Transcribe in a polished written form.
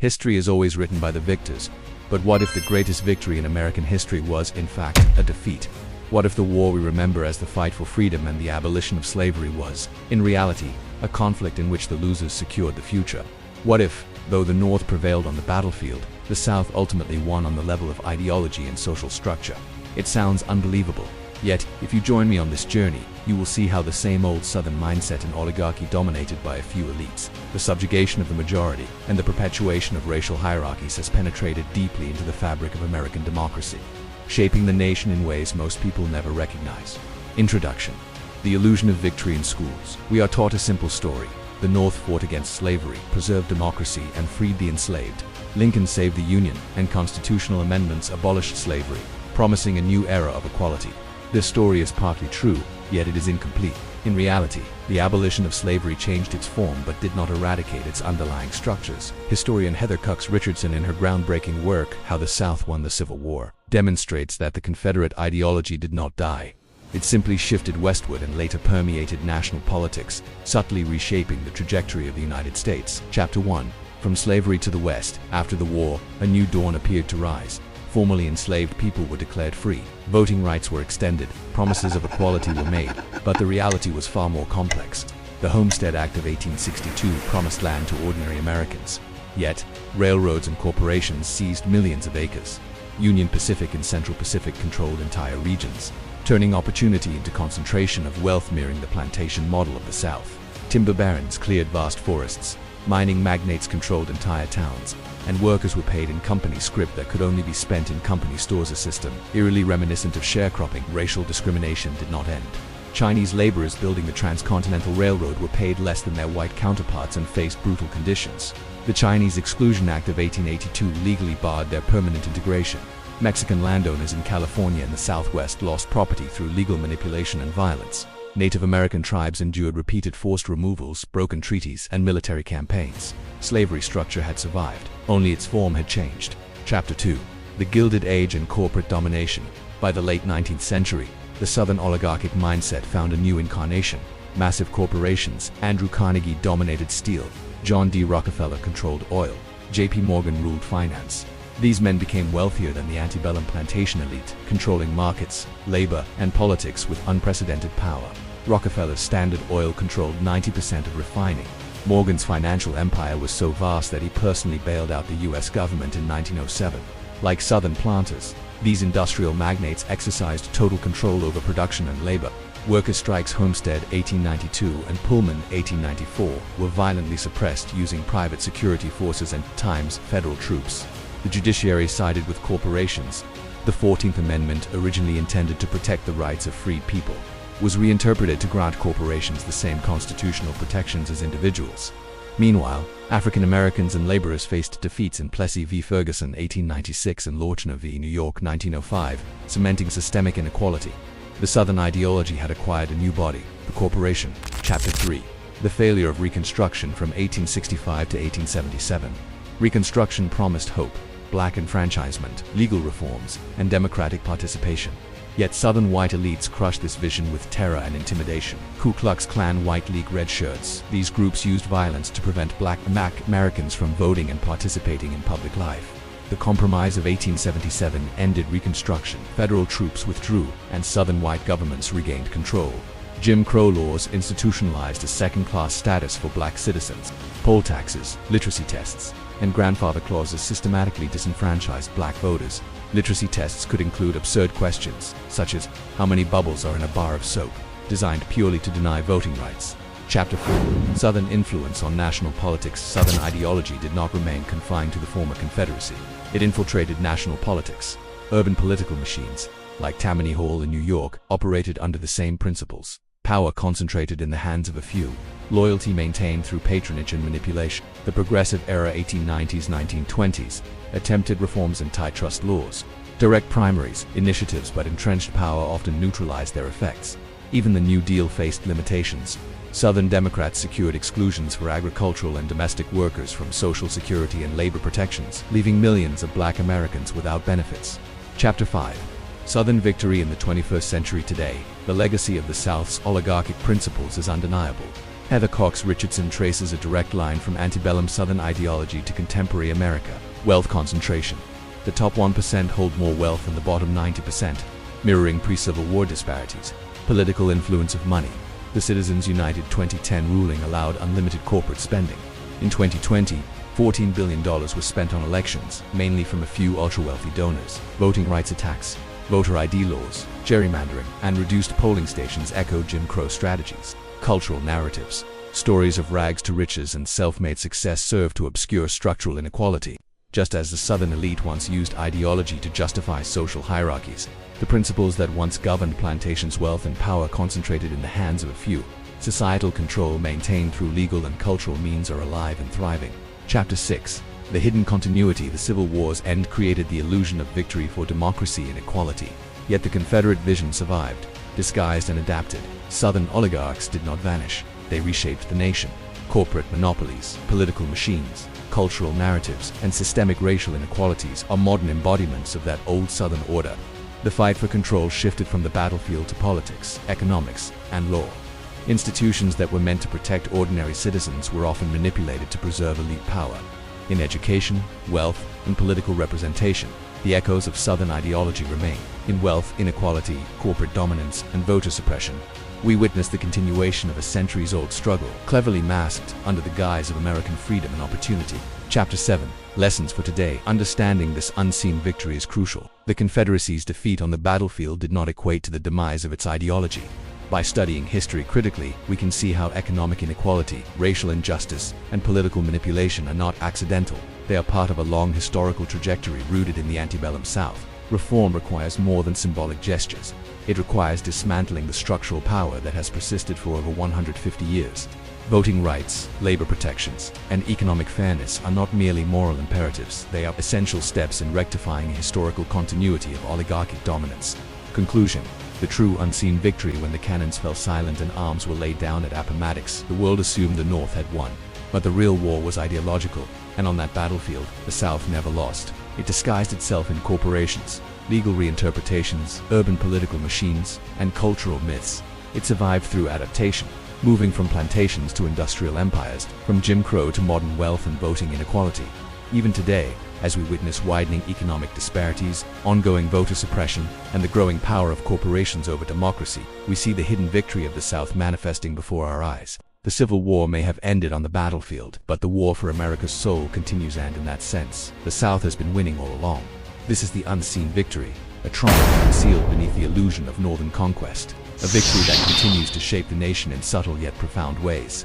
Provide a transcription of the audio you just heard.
History is always written by the victors, but what if the greatest victory in American history was, in fact, a defeat? What if the war we remember as the fight for freedom and the abolition of slavery was, in reality, a conflict in which the losers secured the future? What if, though the North prevailed on the battlefield, the South ultimately won on the level of ideology and social structure? It sounds unbelievable. Yet, if you join me on this journey, you will see how the same old Southern mindset and oligarchy dominated by a few elites, the subjugation of the majority, and the perpetuation of racial hierarchies has penetrated deeply into the fabric of American democracy, shaping the nation in ways most people never recognize. Introduction. The illusion of victory in schools. We are taught a simple story. The North fought against slavery, preserved democracy, and freed the enslaved. Lincoln saved the Union, and constitutional amendments abolished slavery, promising a new era of equality. This story is partly true, yet it is incomplete. In reality, the abolition of slavery changed its form but did not eradicate its underlying structures. Historian Heather Cox Richardson, in her groundbreaking work, How the South Won the Civil War, demonstrates that the Confederate ideology did not die. It simply shifted westward and later permeated national politics, subtly reshaping the trajectory of the United States. Chapter 1. From Slavery to the West. After the war, a new dawn appeared to rise. Formerly enslaved people were declared free. Voting rights were extended. Promises of equality were made, but the reality was far more complex. The Homestead Act of 1862 promised land to ordinary Americans. Yet, railroads and corporations seized millions of acres. Union Pacific and Central Pacific controlled entire regions, turning opportunity into concentration of wealth, mirroring the plantation model of the South. Timber barons cleared vast forests. Mining magnates controlled entire towns, and workers were paid in company scrip that could only be spent in company stores. A system eerily reminiscent of sharecropping. Racial discrimination did not end. Chinese laborers building the Transcontinental Railroad were paid less than their white counterparts and faced brutal conditions. The Chinese Exclusion Act of 1882 legally barred their permanent integration. Mexican landowners in California and the Southwest lost property through legal manipulation and violence. Native American tribes endured repeated forced removals, broken treaties, and military campaigns. Slavery structure had survived, only its form had changed. Chapter 2. The Gilded Age and Corporate Domination. By the late 19th century, the Southern oligarchic mindset found a new incarnation. Massive corporations. Andrew Carnegie dominated steel. John D. Rockefeller controlled oil. J.P. Morgan ruled finance. These men became wealthier than the antebellum plantation elite, controlling markets, labor, and politics with unprecedented power. Rockefeller's Standard Oil controlled 90% of refining. Morgan's financial empire was so vast that he personally bailed out the U.S. government in 1907. Like Southern planters, these industrial magnates exercised total control over production and labor. Worker strikes Homestead 1892 and Pullman 1894 were violently suppressed using private security forces and, at times, federal troops. The judiciary sided with corporations. The 14th Amendment, originally intended to protect the rights of freed people, was reinterpreted to grant corporations the same constitutional protections as individuals. Meanwhile, African Americans and laborers faced defeats in Plessy v. Ferguson 1896 and Lorchner v. New York 1905, cementing systemic inequality. The Southern ideology had acquired a new body, the corporation. Chapter 3. The Failure of Reconstruction from 1865 to 1877. Reconstruction promised hope, black enfranchisement, legal reforms, and democratic participation. Yet Southern white elites crushed this vision with terror and intimidation. Ku Klux Klan, White League, Red Shirts. These groups used violence to prevent black Americans from voting and participating in public life. The Compromise of 1877 ended Reconstruction. Federal troops withdrew, and Southern white governments regained control. Jim Crow laws institutionalized a second-class status for black citizens. Poll taxes, literacy tests, and grandfather clauses systematically disenfranchised black voters. Literacy tests could include absurd questions, such as, how many bubbles are in a bar of soap, designed purely to deny voting rights. Chapter 4. Southern influence on national politics. Southern ideology did not remain confined to the former Confederacy. It infiltrated national politics. Urban political machines, like Tammany Hall in New York, operated under the same principles. Power concentrated in the hands of a few. Loyalty maintained through patronage and manipulation. The Progressive Era 1890s-1920s attempted reforms and antitrust laws. Direct primaries, initiatives but entrenched power often neutralized their effects. Even the New Deal faced limitations. Southern Democrats secured exclusions for agricultural and domestic workers from Social Security and labor protections, leaving millions of black Americans without benefits. Chapter 5. Southern victory in the 21st century. Today, the legacy of the South's oligarchic principles is undeniable. Heather Cox Richardson traces a direct line from antebellum Southern ideology to contemporary America. Wealth concentration. The top 1% hold more wealth than the bottom 90%, mirroring pre-Civil War disparities. Political influence of money. The Citizens United 2010 ruling allowed unlimited corporate spending. In 2020, $14 billion was spent on elections, mainly from a few ultra-wealthy donors. Voting rights attacks, voter ID laws, gerrymandering, and reduced polling stations echo Jim Crow strategies. Cultural narratives. Stories of rags to riches and self-made success serve to obscure structural inequality. Just as the Southern elite once used ideology to justify social hierarchies, the principles that once governed plantations' wealth and power concentrated in the hands of a few. Societal control maintained through legal and cultural means are alive and thriving. Chapter 6. The hidden continuity. The Civil War's end created the illusion of victory for democracy and equality. Yet the Confederate vision survived, disguised and adapted. Southern oligarchs did not vanish. They reshaped the nation. Corporate monopolies, political machines, cultural narratives, and systemic racial inequalities are modern embodiments of that old Southern order. The fight for control shifted from the battlefield to politics, economics, and law. Institutions that were meant to protect ordinary citizens were often manipulated to preserve elite power. In education, wealth, and political representation, the echoes of Southern ideology remain. In wealth inequality, corporate dominance, and voter suppression, we witness the continuation of a centuries-old struggle, cleverly masked under the guise of American freedom and opportunity. Chapter 7. Lessons for today. Understanding this unseen victory is crucial. The Confederacy's defeat on the battlefield did not equate to the demise of its ideology. By studying history critically, we can see how economic inequality, racial injustice, and political manipulation are not accidental. They are part of a long historical trajectory rooted in the antebellum South. Reform requires more than symbolic gestures. It requires dismantling the structural power that has persisted for over 150 years. Voting rights, labor protections, and economic fairness are not merely moral imperatives. They are essential steps in rectifying a historical continuity of oligarchic dominance. Conclusion. The true unseen victory. When the cannons fell silent and arms were laid down at Appomattox, the world assumed the North had won. But the real war was ideological, and on that battlefield, the South never lost. It disguised itself in corporations, legal reinterpretations, urban political machines, and cultural myths. It survived through adaptation, moving from plantations to industrial empires, from Jim Crow to modern wealth and voting inequality. Even today, as we witness widening economic disparities, ongoing voter suppression, and the growing power of corporations over democracy, we see the hidden victory of the South manifesting before our eyes. The Civil War may have ended on the battlefield, but the war for America's soul continues, and in that sense, the South has been winning all along. This is the unseen victory, a triumph concealed beneath the illusion of Northern conquest, a victory that continues to shape the nation in subtle yet profound ways.